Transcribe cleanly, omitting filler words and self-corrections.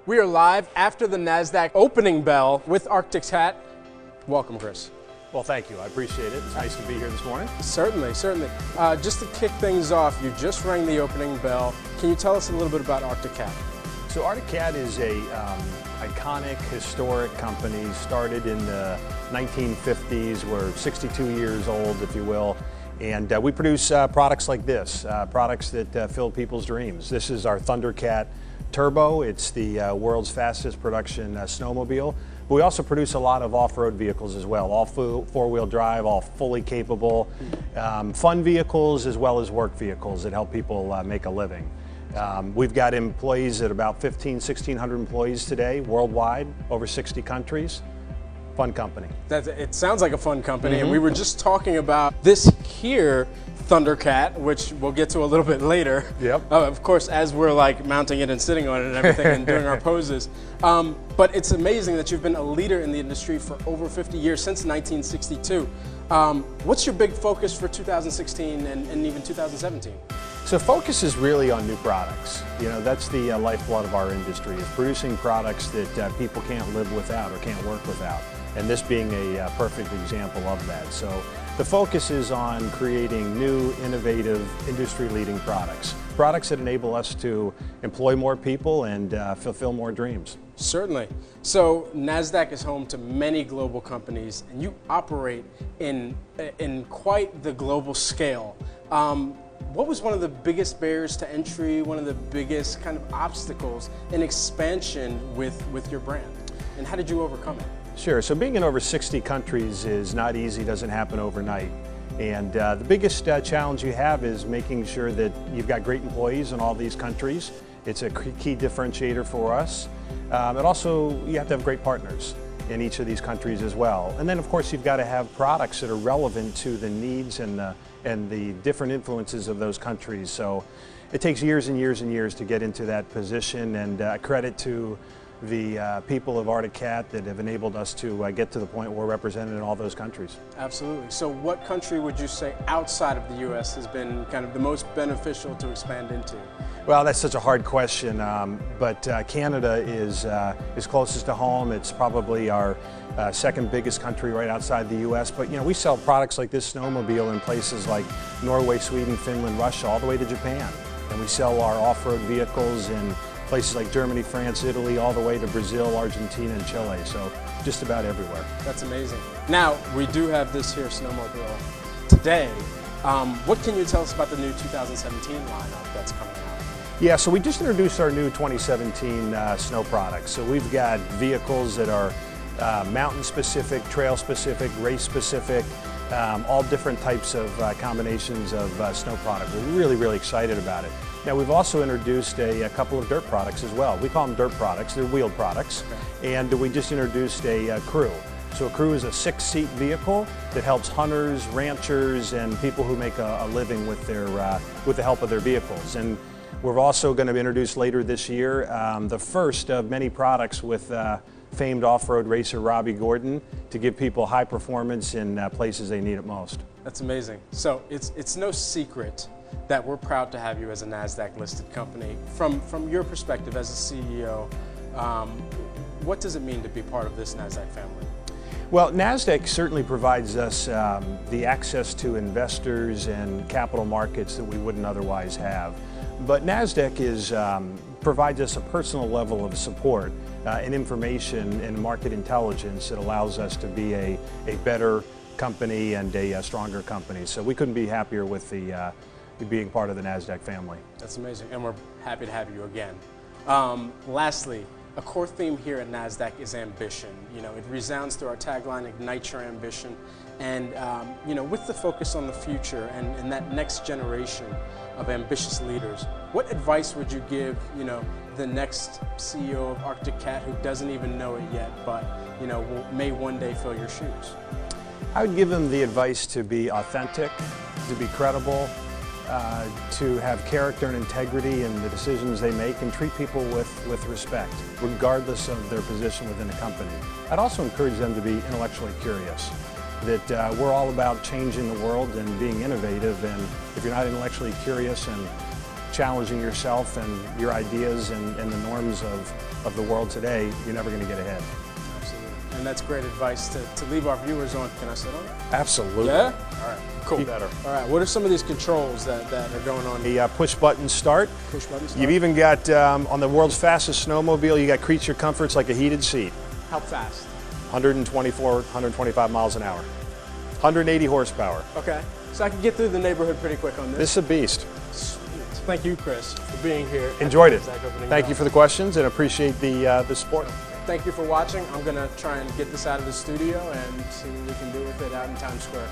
We are live after the Nasdaq opening bell with ACAT. Welcome, Chris. Well, thank you. I appreciate it. It's nice to be here this morning. Certainly, certainly. Just to kick things off, you just rang the opening bell. Can you tell us a little bit about ACAT? So ACAT is a iconic, historic company. Started in the 1950s. We're 62 years old, if you will. And we produce products like this, products that fill people's dreams. This is our Thundercat Turbo. It's the world's fastest production snowmobile. But we also produce a lot of off-road vehicles as well, all four-wheel drive, all fully capable, fun vehicles as well as work vehicles that help people make a living. We've got employees at about 1,600 employees today, worldwide, over 60 countries. Fun company. It sounds like a fun company, and we were just talking about this here, Thundercat, which we'll get to a little bit later. Yep. Of course, as we're like mounting it and sitting on it and everything and doing our poses. But it's amazing that you've been a leader in the industry for over 50 years, since 1962. What's your big focus for 2016 and even 2017? So focus is really on new products. You know, that's the lifeblood of our industry, is producing products that people can't live without or can't work without. And this being a perfect example of that. So the focus is on creating new, innovative, industry-leading products. Products that enable us to employ more people and fulfill more dreams. Certainly. So Nasdaq is home to many global companies, and you operate in quite the global scale. What was one of the biggest barriers to entry, one of the biggest kind of obstacles in expansion with your brand? And how did you overcome it? Sure, so being in over 60 countries is not easy, doesn't happen overnight. And the biggest challenge you have is making sure that you've got great employees in all these countries. It's a key differentiator for us. And also, you have to have great partners in each of these countries as well. And then of course you've got to have products that are relevant to the needs and the different influences of those countries. So it takes years and years and years to get into that position, and credit to the people of ACAT that have enabled us to get to the point where we're represented in all those countries. Absolutely. So what country would you say outside of the U.S. has been kind of the most beneficial to expand into? Well, that's such a hard question, but Canada is closest to home. It's probably our second biggest country right outside the U.S. But you know, we sell products like this snowmobile in places like Norway, Sweden, Finland, Russia, all the way to Japan. And we sell our off-road vehicles in places like Germany, France, Italy, all the way to Brazil, Argentina, and Chile. So just about everywhere. That's amazing. Now, we do have this here snowmobile today. What can you tell us about the new 2017 lineup that's coming out? Yeah, so we just introduced our new 2017 snow products. So we've got vehicles that are mountain-specific, trail-specific, race-specific, all different types of combinations of snow product. We're really, really excited about it. Now, we've also introduced a couple of dirt products as well. We call them dirt products, they're wheeled products. Okay. And we just introduced a crew. So a crew is a 6-seat vehicle that helps hunters, ranchers, and people who make a living with the help of their vehicles. And we're also going to introduce later this year the first of many products with famed off-road racer Robbie Gordon to give people high performance in places they need it most. That's amazing. So it's no secret that we're proud to have you as a Nasdaq listed company. From your perspective as a CEO, what does it mean to be part of this Nasdaq family? Well, Nasdaq certainly provides us the access to investors and capital markets that we wouldn't otherwise have. But Nasdaq provides us a personal level of support and information and market intelligence that allows us to be a better company and a stronger company. So we couldn't be happier with being part of the Nasdaq family. That's amazing, and we're happy to have you again. Lastly, a core theme here at Nasdaq is ambition. You know, it resounds through our tagline, "Ignite Your Ambition," and you know, with the focus on the future and that next generation of ambitious leaders, what advice would you give, you know, the next CEO of ACAT who doesn't even know it yet, but you know, may one day fill your shoes? I would give them the advice to be authentic, to be credible, to have character and integrity in the decisions they make, and treat people with respect, regardless of their position within a company. I'd also encourage them to be intellectually curious, that we're all about changing the world and being innovative, and if you're not intellectually curious and challenging yourself and your ideas and the norms of the world today, you're never going to get ahead. Absolutely. And that's great advice to leave our viewers on. Can I sit on it? Absolutely. Yeah? All right, cool. Be better. All right, what are some of these controls that are going on? The push button start. Push button start. You've even got, on the world's fastest snowmobile, you got creature comforts like a heated seat. How fast? 124, 125 miles an hour. 180 horsepower. Okay, so I can get through the neighborhood pretty quick on this. This is a beast. Sweet. Thank you, Chris, for being here. Enjoyed it. Thank Thank you for the questions and appreciate the support. Thank you for watching. I'm going to try and get this out of the studio and see what we can do with it out in Times Square.